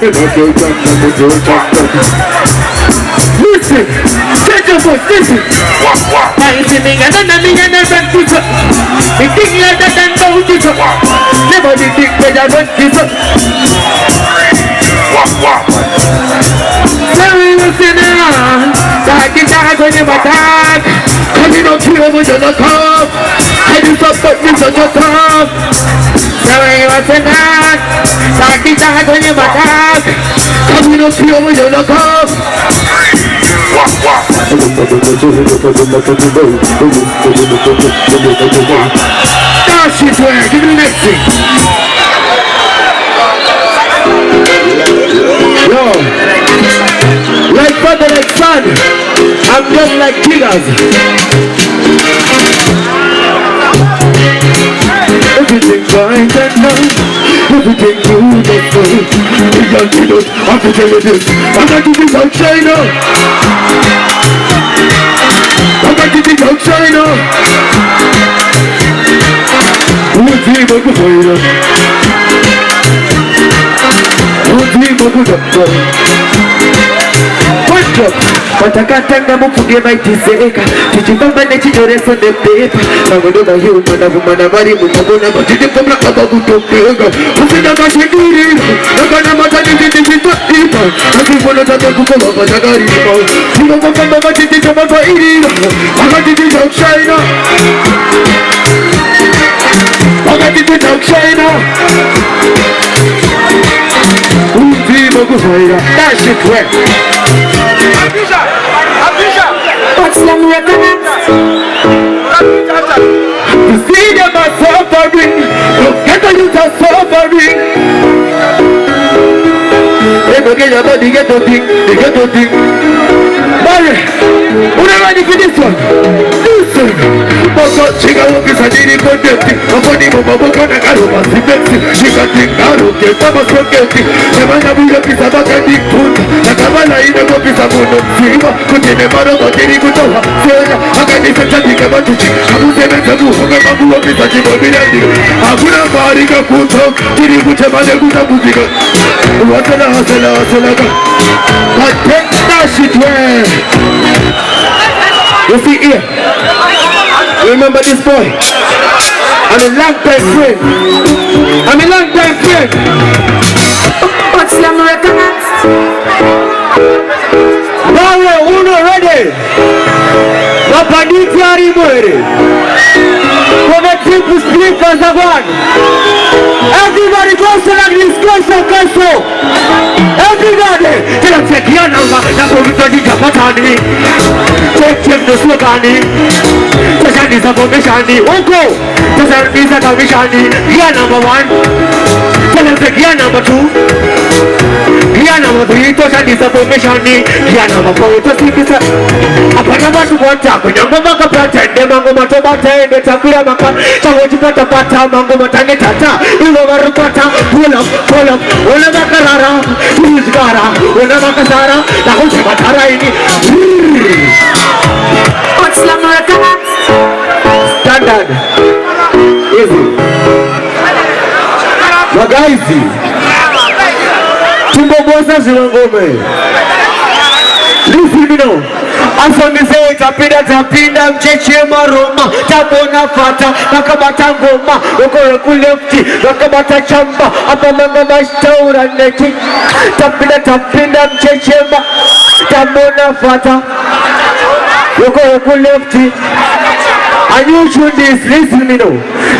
Listen, take your voice, listen. I see me and never this up. The thing like that and don't this up. Never did think that I went this up. So we listen on. Like it's not going to attack. Cause you don't kill over the cup. I do support me on your top. So we listen on. Like it's not going to attack. Cause you don't kill over the cup. That shit where, give me the next thing. Yo, like father, like son, I'm just like jiggers. Everything fine and nice, everything good and fine. The antidote, I can tell you this, I'm not giving sunshine up. I'm not giving sunshine up. Who's the mother fire? Who's the mother? Watakatanga mufuge maitiseka Tijipambane chijoreso nepepa Magodoba hiu manavumana mari Mutagona matijipamla abagutopega Ufina mashigiri Nakana matanijitipita ipa Nakifuna tata kukoma matagarima Sima mafamba matijita mafairina Akatijita ukshaina Akatijita ukshaina Uzi magufaira That shit wet What's them records? You see them are suffering. You get the youth are suffering. They don't get your body, get the thing. They get the thing. Mary, who are ready for this one? Listen. Boko chiga woki sadiri kondeti. Mokoni mama boko na karo masibeti. Chiga tingaro ke sama soketi. Semana buya kisa baka dikunda. Nakabala ina kopi sabuno mzima. Kutine maro batiri kutoha. Sena akani sechati kama tuchi. Abuse metabu hoga mabu woki sajibo biladi. Abuna marika kuto. Tiri kuche mane kuta muzika. Wasela hasela hasela ka. But take that shit where. You see here. Remember this boy? I'm a long time friend. I'm a long time friend. What's the records? Now uno ready. Wapaditi ari mwere. Kome triple speakers of one. Everybody goes to like this, goes. Everybody. Tell us check your number. Na komito di kapatani. Check the slogani. Sasa ni mishani. Unko. Sasa ni mishani. Gear number 1. Tell us gear number 2. Gear number 3. Sasa ni mishani. Gear number 4. Sasa apana watu wote kunyamba maka pretende mango matobata ende takura maka chawoji pata mango matange tata ilo varupata pull up ona makarara uzgara ona makasara na hoje matara ini what's la marca standard easy magaizi tumbo bosa zilongome listen me now. Asomeze tapinda mcheche maroma tabona fata nakabata ngoma ukore kulefti nakabata chamba hapa mama mashtaura neti tapinda mcheche tabona fata ukore kulefti and you should listen me now.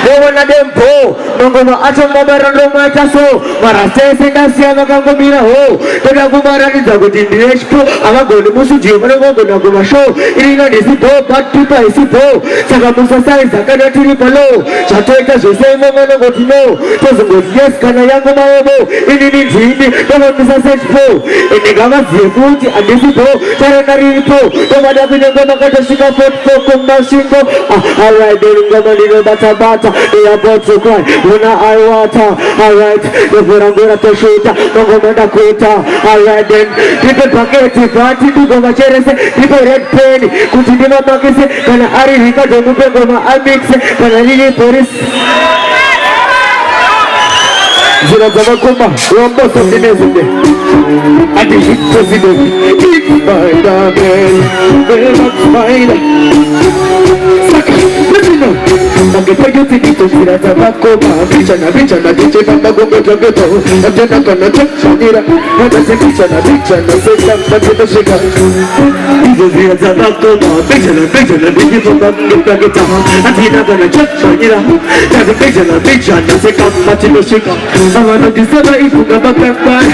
They wanna them po mangoma acha mabara roma taso marase sendasia makangomira ho tena kumara nizagotindresh po amagoni musu jimana ngoma ngoma show irina disipo but people isipo saka musa sai saka natiri palo chatoeka jose mama ngotino tozo yes kana yango maobo ini nzindi kama musa sai po inigama zikuti adisipo tare kariri po kama dabine ngoma katashika foto mashingo alright then ngoma nino bata they are about to cry when I water alright the vorangura to shoot ngoma dakota alright then people packet party to ngoma cherese people red pen kutindima makese kana ari hika domupe ngoma amix kana lili poris Zira Zavakoma, Rambos of the Nezinde. And the hit president, keep Spider-Man, well, Spider. Let me know. I'm going to take it to Zira Zavakoma, Bichana, DJ Bambago, Beto, and then I'm gonna check Shanira. What is a Bichana, say something to the sugar. Zira Zavakoma, Bichana, DJ Bambago, and then I'm gonna check Shanira. There's a Bichana, say something to the sugar. I wanna discover if you got back by.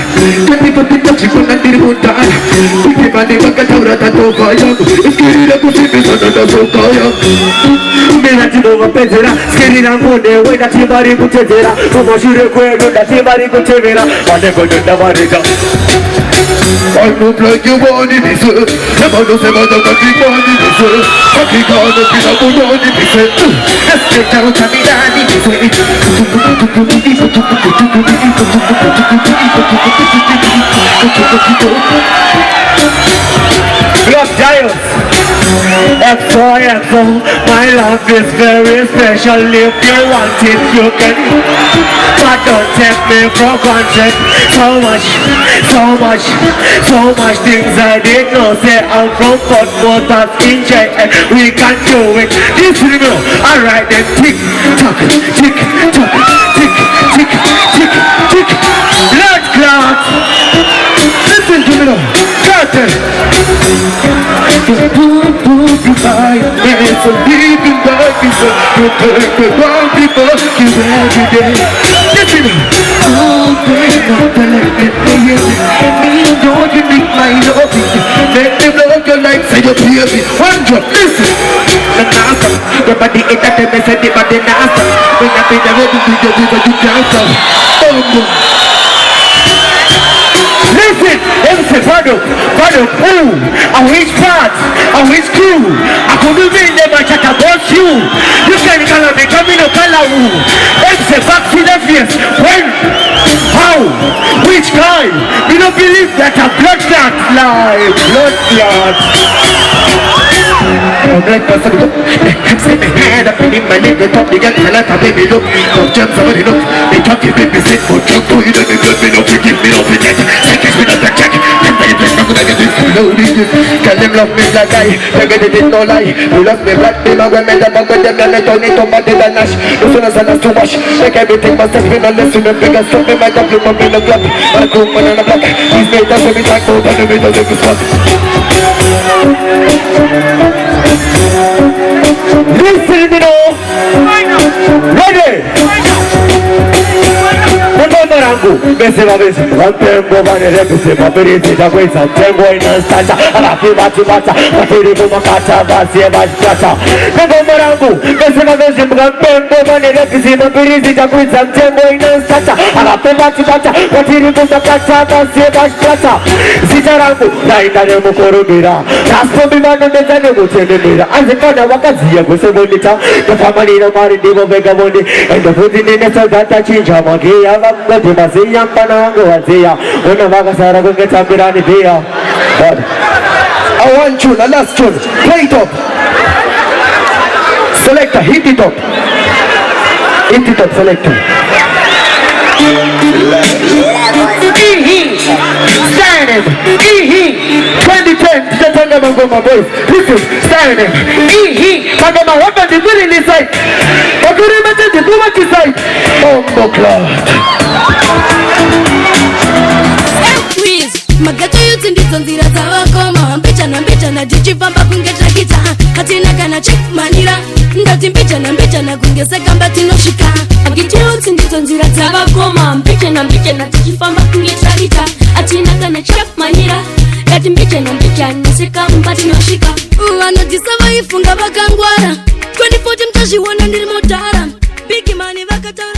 Can you put the touch on the Dirmuta? If you can never get out of the fire, if you need a position under the Sokaya. Minatino Petera, skinning and one day, when that somebody could take it out. Come on, you require that somebody could take it out. But they could never take it. I look like you want it, this is. Never know about the country want it, this is. I can't go to the people want it, this is. Let's get out of me, daddy, this is. Love Giants. XO, my love is very special. If you want it, you can. But don't take me for granted. So much things I didn't know. Say I'm from Fort Motors in J, and we can do it. This is me. Alright then, tick tock, tick tock, tick tick tick tick. Blood clot. Listen to me now, curtain. It's a living life, it's a perfect one people give every day. Listen, oh baby, let me hear me, don't you need my love? Let me love your life, say you hear me. One drop, listen. The NASA, the body is at the mess of the body NASA. When I be the ready to do the dancer. Listen, them say, brother, ooh, I wish part, I wish crew. I couldn't be never chat about you. You can call me, come in a color, ooh. Them say, back to the face. When? How? Which kind? We don't believe that a blood clot live. Blood clot. I'm like person look. Say me head up in my name, they talk, they get a lot of baby look. No jump, somebody look. They talk, they make me sick, but you do it, and they got me, no, you give me no forget. Seconds me not the check. And they play something like this. No, this is. Can them love me like I, they get it, no lie. You love me black, they love me, the bug with them, and they don't need to body the Nash. No sooner than us to wash. Make everything must have been unless you don't bigger stuff. They might have you up in the club. Or a group, man, on the block. He's made us every time, go down the middle of the spot. Listen, you know. Ready? Besema Ramtembo Vanere Besema Perisi Jaguisa Tembo Instanza Arafi Bata Matiri Bumakata Basia Bata Tembo Marangu Besema Ramtembo Vanere Besema Perisi Jaguisa Tembo Instanza Arafi Bata Matiri Bumakata Basia Bata Zitarangu Laina Nemo Korubira Raspo Bimano Nezane Mutenimira Azekana Wakazia Gusebonita The family of Maridivo Vegaboni and the food in the Sodata Chinja Magia Mazia Panango Azia Unavaga Sarago gets up in Anivia. I want you, the last tune. Play it up. Selector, hit it up. Hit it up, selector. Stand 2010, just under my voice. Listen, stand Magama, what are you doing inside? What do you mean to do what you say? Oh, God. Magato yuti ndizo nzira zawakoma Mbicha na jijibamba kungeta kita Hatina kana check manira Ndati mbicha na kungeseka mbati no shika Magicho yuti ndizo nzira zawakoma Mbicha na jijibamba kungeta kita Hatina kana check manira Ndati mbicha na seka mbati no shika Uwano disava ifunga bakangwara 2014 mtashi wana ndirimo dara Big money vakatara